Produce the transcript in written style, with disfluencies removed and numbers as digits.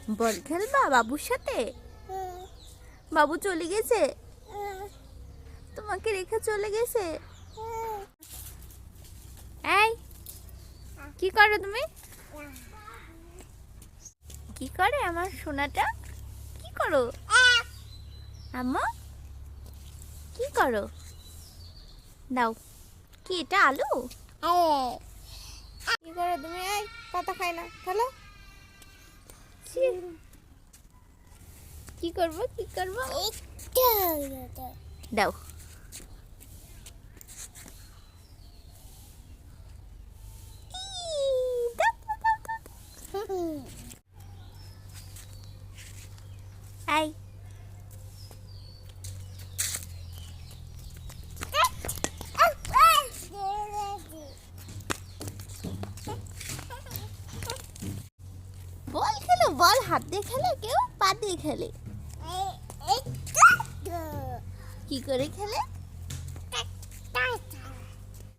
বল খেলবা বাবুর সাথে? বাবু চলে গেছে? তোমাকে রেখে চলে গেছে? এই কি করো তুমি? কি করে আমার সোনাটা? কি করো আম্মা? কি করো? দাও। কি এটা আলু? কি করো তুমি? এই পাতা খাই না, খেলো। কি করবো কি করবো? দাও। এই বল খেলো, বল হাত দিয়ে খেলে, কেউ পা দিয়ে খেলে। কি করে খেলে?